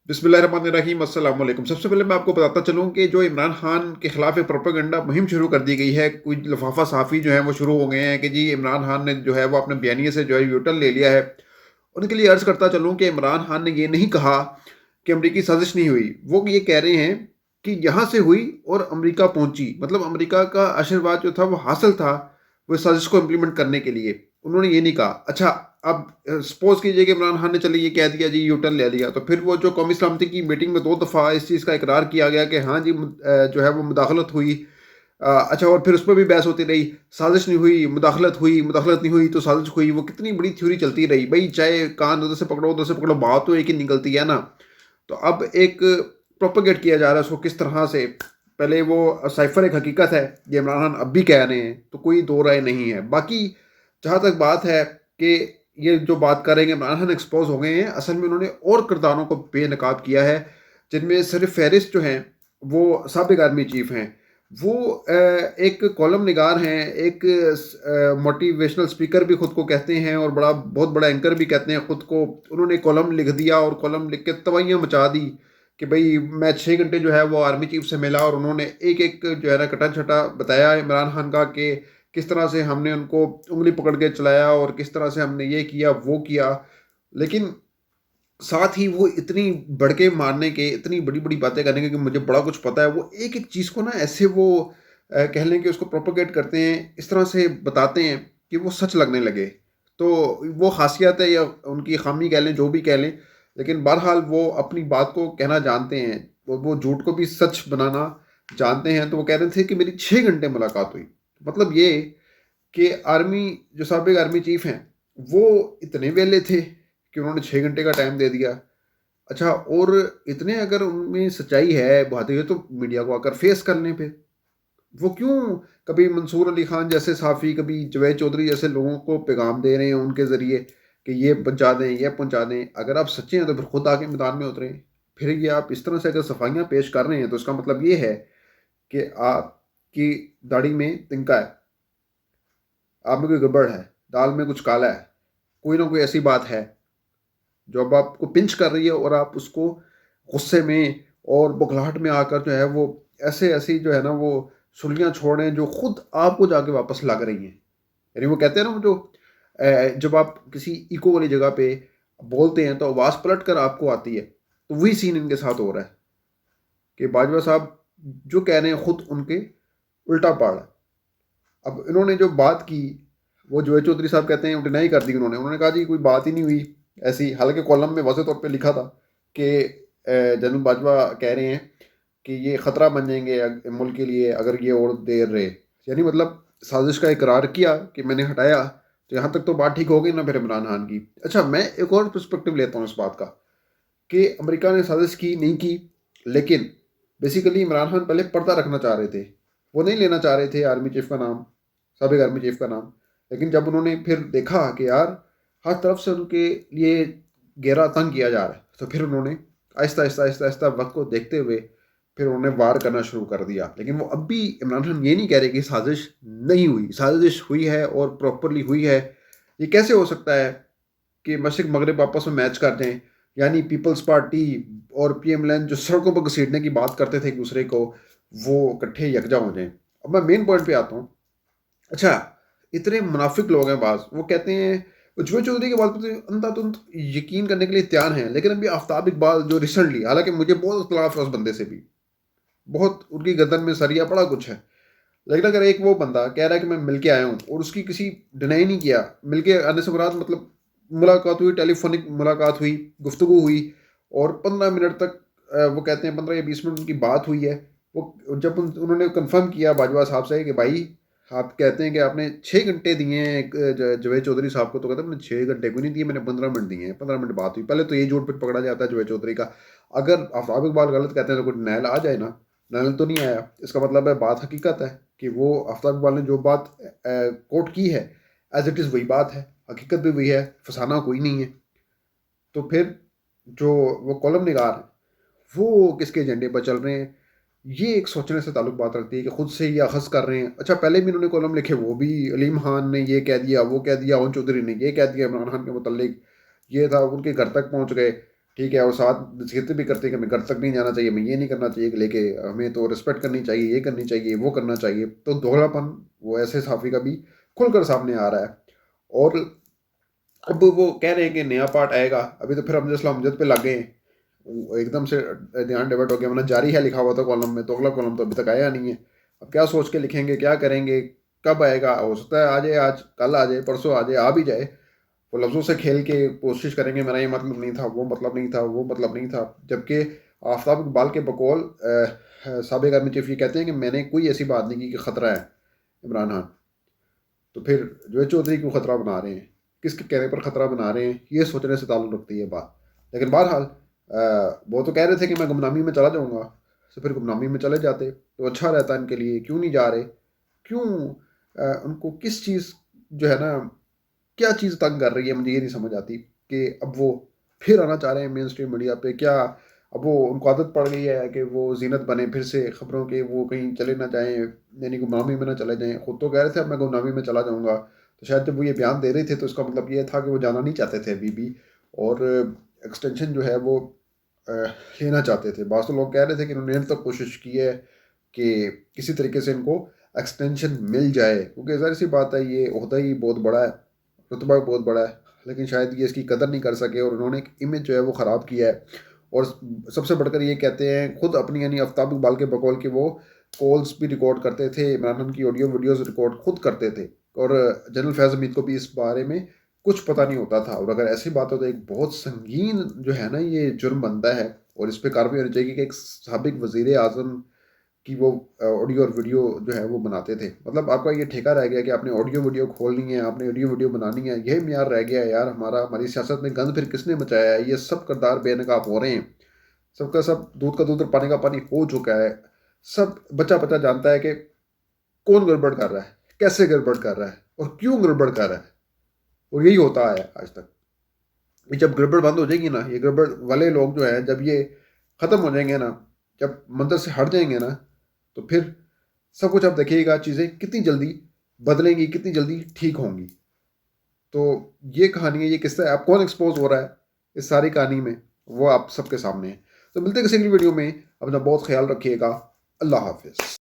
बिस्मिल्लाहिर्रहमानिर्रहीम अस्सलाम वालेकुम। सबसे पहले मैं आपको बताता चलूँ कि जो इमरान खान के खिलाफ एक प्रोपेगेंडा मुहिम शुरू कर दी गई है। कुछ लफाफा सहाफ़ी जो हैं वो शुरू हो गए हैं कि जी इमरान खान ने जो है वो अपने बयानिए से जो है यू-टर्न ले लिया है। उनके लिए अर्ज़ करता चलूँ कि इमरान खान ने ये नहीं कहा कि अमरीकी साज़िश नहीं हुई। वो ये कह रहे हैं कि यहाँ से हुई और अमरीका पहुँची। मतलब अमरीका का आशीर्वाद जो था वो हासिल था, वो इस साज़िश को इम्प्लीमेंट करने के लिए। उन्होंने ये नहीं कहा। अच्छा, अब सपोज़ कीजिए कि इमरान खान ने चलिए ये कह दिया जी यू-टर्न ले लिया, तो फिर वो जो कौमी सलामती की मीटिंग में 2 दफ़ा इस चीज़ का इकरार किया गया कि हाँ जी जो है वो मुदाखलत हुई। अच्छा, और फिर उस पे भी बहस होती रही, साज़िश नहीं हुई, मुदाखलत नहीं हुई तो साज़िश हुई। वो कितनी बड़ी थ्योरी चलती रही। भई चाहे कान उधर से पकड़ो, बात तो एक ही निकलती है ना। तो अब एक प्रोपेगेट किया जा रहा है उसको किस तरह से। पहले वो साइफ़र एक हकीकत है, ये इमरान खान अब भी कह रहे हैं, तो कोई दो राय नहीं है। बाकी जहाँ तक बात है कि ये जो बात कर रहे हैं कि इमरान खान एक्सपोज़ हो गए हैं, असल में उन्होंने और किरदारों को बेनकाब किया है, जिनमें सिर्फ़ फ़हरिस्त जो हैं, वो साबिक़ आर्मी चीफ़ हैं। वो एक कॉलम निगार हैं, एक मोटिवेशनल स्पीकर भी खुद को कहते हैं और बहुत बड़ा एंकर भी कहते हैं खुद को। उन्होंने कॉलम लिख दिया और कॉलम लिख के तबाहियाँ मचा दी कि भई मैं 6 घंटे जो है वो आर्मी चीफ़ से मिला और उन्होंने एक-एक जो है ना कटा-छटा बताया इमरान खान का कि किस तरह से हमने उनको उँगली पकड़ के चलाया और किस तरह से हमने ये किया, वो किया। लेकिन साथ ही वो इतनी बड़के मारने के, इतनी बड़ी-बड़ी बातें करने के कि मुझे बड़ा कुछ पता है, वो एक-एक चीज़ को ना ऐसे वो कह लें कि उसको प्रोपेगेट करते हैं, इस तरह से बताते हैं कि वो सच लगने लगे। तो वो ख़ासियत है या उनकी ख़ामी कह लें, जो भी कह लें, लेकिन बहरहाल वो अपनी बात को कहना जानते हैं। वो झूठ को भी सच बनाना जानते हैं। तो वो कह रहे थे कि मेरी 6 घंटे मुलाकात हुई। मतलब ये कि आर्मी जो साबिक़ आर्मी चीफ़ हैं, वो इतने वेले थे कि उन्होंने 6 घंटे का टाइम दे दिया। अच्छा, और इतने अगर उनमें सच्चाई है, बातें हैं, तो मीडिया को आकर फेस कर लें फिर। वो क्यों कभी मंसूर अली खान जैसे सहाफ़ी, कभी जावेद चौधरी जैसे लोगों को पैगाम दे रहे हैं उनके ज़रिए कि ये पहुँचा दें, ये पहुँचा दें। अगर आप सच्चे हैं तो फिर खुद आके मैदान में उतरें। फिर ये आप इस तरह से अगर सफाइयाँ पेश कर रहे हैं तो इसका मतलब ये है कि आपकी दाढ़ी में तिनका है, आप में कोई गड़बड़ है, दाल में कुछ काला है, कोई ना कोई ऐसी बात है जो अब आपको पिंच कर रही है और आप उसको गुस्से में और बौखलाहट में आकर जो है वो ऐसी जो है ना वो सुर्खियाँ छोड़ रहे हैं जो खुद आपको जाके वापस लग रही हैं। यानी वो कहते हैं ना वो जो जब आप किसी इको वाली जगह पे बोलते हैं तो आवाज़ पलट कर आपको आती है। तो वही सीन इनके साथ हो रहा है कि बाजवा साहब जो कह रहे हैं खुद उनके उल्टा पड़ रहा है। अब इन्होंने जो बात की, वो जावेद चौधरी साहब कहते हैं डिनाई कर दी उन्होंने कहा जी कोई बात ही नहीं हुई ऐसी। हालांकि कॉलम में वाज़ेह तौर पे लिखा था कि जनरल बाजवा कह रहे हैं कि ये ख़तरा बन जाएंगे मुल्क के लिए अगर ये और देर रहे। यानी मतलब साजिश का इकरार किया कि मैंने हटाया, तो यहाँ तक तो बात ठीक हो गई ना फिर इमरान खान की। अच्छा, मैं एक और पर्सपेक्टिव लेता हूँ इस बात का कि अमेरिका ने साजिश की नहीं की, लेकिन बेसिकली इमरान खान पहले पर्दा रखना चाह रहे थे। वो नहीं लेना चाह रहे थे आर्मी चीफ का नाम, साबिक आर्मी चीफ का नाम। लेकिन जब उन्होंने फिर देखा कि यार हर तरफ से उनके लिए घेरा तंग किया जा रहा है, तो फिर उन्होंने आहिस्ता आहिस्ता वक्त को देखते हुए फिर उन्होंने वार करना शुरू कर दिया। लेकिन वो अब भी इमरान खान ये नहीं कह रहे कि साजिश नहीं हुई, साजिश हुई है और प्रॉपरली हुई है। ये कैसे हो सकता है कि मशरिक मगरब आपस में मैच कर जाएं, यानी पीपल्स पार्टी और पीएमएलएन जो सड़कों पर घसीटने की बात करते थे एक दूसरे को, वो इकट्ठे यकजा हो जाएं। अब मैं मेन पॉइंट पे आता हूँ। अच्छा, इतने मुनाफिक लोग हैं बाज, वो कहते हैं जुए चौधरी की बात पे तो अंधाधुंध यकीन करने के लिए तैयार हैं, लेकिन अभी आफ्ताब इकबाल जो रिसेंटली, हालांकि मुझे बहुत इख्तलाफ है उस बंदे से भी, बहुत उनकी गर्दन में सरिया बड़ा कुछ है, लेकिन अगर एक वो बंदा कह रहा है कि मैं मिल के आया हूँ और उसकी किसी डिनाई नहीं किया, मिल के आने से मुराद मतलब मुलाकात हुई, टेलीफोनिक मुलाकात हुई, गुफ्तगू हुई और 15 मिनट तक वो कहते हैं 15 या 20 मिनट उनकी बात हुई है। वो जब उन्होंने कंफर्म किया बाजवा साहब से कि भाई आप कहते हैं कि आपने 6 घंटे दिए हैं जावेद चौधरी साहब को, तो कहते हैं मैंने 6 घंटे को नहीं दिए, मैंने 15 मिनट दिए हैं, 15 मिनट बात हुई। पहले तो ये झूठ फिर पकड़ा जाता है जावेद चौधरी का। अगर आफ्ताब इकबाल गलत कहते हैं तो कोई नैल आ जाए ना, नैल तो नहीं आया, इसका मतलब है बात हकीकत है कि वो आफ्ताब इकबाल ने जो बात कोट की है एज इट इज़ वही बात है, हकीकत भी वही है, फसाना कोई नहीं है। तो फिर जो वो कॉलम निगार हैं, वो किसके एजेंडे पर चल रहे हैं, ये एक सोचने से ताल्लुक बात रखती है कि खुद से ये अखज़ कर रहे हैं। अच्छा, पहले भी इन्होंने कॉलम लिखे, वो भी अलीम खान ने ये कह दिया, वो कह दिया, ओन चौधरी ने ये कह दिया इमरान खान के मुतल्लिक, ये था, उनके घर तक पहुंच गए। ٹھیک ہے، اور ساتھ نصیحتیں بھی کرتے ہیں کہ ہمیں گھر تک نہیں جانا چاہیے، ہمیں یہ نہیں کرنا چاہیے، کہ لے کے ہمیں تو رسپیکٹ کرنی چاہیے، یہ کرنی چاہیے، وہ کرنا چاہیے. تو دوگلا پن وہ ایسے صحافی کا بھی کھل کر سامنے آ رہا ہے. اور اب وہ کہہ رہے ہیں کہ نیا پارٹ آئے گا. ابھی تو پھر ہم اسلام امجد پہ لگ گئے ہیں. وہ ایک دم سے دھیان ڈیورٹ ہو گیا، ورنہ جاری ہے لکھا ہوا تھا کالم میں، تو اگلا کالم تو ابھی تک آیا نہیں ہے. اب کیا سوچ کے لکھیں گے، کیا کریں گے، کب آئے گا؟ ہو سکتا ہے آ جائے، آج کل آ جائے، پرسوں آ جائے، آ بھی جائے. وہ لفظوں سے کھیل کے کوشش کریں گے میرا یہ مطلب نہیں تھا، وہ مطلب نہیں تھا، وہ مطلب نہیں تھا. جبکہ آفتاب اقبال کے بقول سابق آرمی چیف یہ کہتے ہیں کہ میں نے کوئی ایسی بات نہیں کی کہ خطرہ ہے عمران خان. تو پھر جو چودھری کیوں خطرہ بنا رہے ہیں، کس کے کہنے پر خطرہ بنا رہے ہیں، یہ سوچنے سے تعلق رکھتی ہے بات. لیکن بہرحال وہ تو کہہ رہے تھے کہ میں گمنامی میں چلا جاؤں گا. تو پھر گمنامی میں چلے جاتے تو اچھا رہتا ان کے لیے. کیوں نہیں جا رہے؟ کیوں ان کو کس چیز جو ہے نا، کیا چیز تنگ کر رہی ہے؟ مجھے یہ نہیں سمجھ آتی کہ اب وہ پھر آنا چاہ رہے ہیں مین اسٹریم میڈیا پہ. کیا اب وہ ان کو عادت پڑ گئی ہے کہ وہ زینت بنے پھر سے خبروں کے، وہ کہیں چلے نہ جائیں، یعنی گمنامی میں نہ چلے جائیں؟ خود تو کہہ رہے تھے اب میں گمنامی میں چلا جاؤں گا. تو شاید جب وہ یہ بیان دے رہے تھے تو اس کا مطلب یہ تھا کہ وہ جانا نہیں چاہتے تھے ابھی بھی، اور ایکسٹینشن جو ہے وہ لینا چاہتے تھے. بعض تو لوگ کہہ رہے تھے کہ انہوں نے تک کوشش کی ہے کہ کسی طریقے سے ان کو ایکسٹینشن مل جائے، کیونکہ ظاہر سی بات ہے یہ عہدہ ہی بہت بڑا ہے، رتبہ بہت بڑا ہے. لیکن شاید یہ اس کی قدر نہیں کر سکے، اور انہوں نے ایک امیج جو ہے وہ خراب کیا ہے. اور سب سے بڑھ کر یہ کہتے ہیں خود اپنی، یعنی آفتاب اقبال کے بقول کہ وہ کالز بھی ریکارڈ کرتے تھے، عمران خان کی آڈیو ویڈیوز ریکارڈ خود کرتے تھے، اور جنرل فیض حمید کو بھی اس بارے میں کچھ پتہ نہیں ہوتا تھا. اور اگر ایسی بات ہو تو ایک بہت سنگین جو ہے نا یہ جرم بنتا ہے، اور اس پہ کارروائی ہونی چاہیے کہ ایک سابق وزیر اعظم کی وہ آڈیو اور ویڈیو جو ہے وہ بناتے تھے. مطلب آپ کا یہ ٹھیکہ رہ گیا کہ آپ نے آڈیو ویڈیو کھولنی ہے، آپ نے آڈیو ویڈیو بنانی ہے، یہ معیار رہ گیا ہے یار ہمارا. ہماری سیاست میں گند پھر کس نے مچایا ہے؟ یہ سب کردار بے نقاب ہو رہے ہیں، سب کا سب دودھ کا دودھ اور پانی کا پانی ہو چکا ہے. سب بچہ بچہ جانتا ہے کہ کون گڑبڑ کر رہا ہے، کیسے گڑبڑ کر رہا ہے، اور کیوں گڑبڑ کر رہا ہے. اور یہی ہوتا ہے آج تک. جب گڑبڑ بند ہو جائے گی نا، یہ گڑبڑ والے لوگ جو ہیں جب یہ ختم ہو جائیں گے نا، جب منظر سے ہٹ جائیں گے نا، تو پھر سب کچھ آپ دیکھیے گا چیزیں کتنی جلدی بدلیں گی، کتنی جلدی ٹھیک ہوں گی. تو یہ کہانی ہے، یہ قصہ ہے. اب کون ایکسپوز ہو رہا ہے اس ساری کہانی میں، وہ آپ سب کے سامنے ہے. تو ملتے ہیں کسی اگلی ویڈیو میں. اپنا بہت خیال رکھیے گا. اللہ حافظ.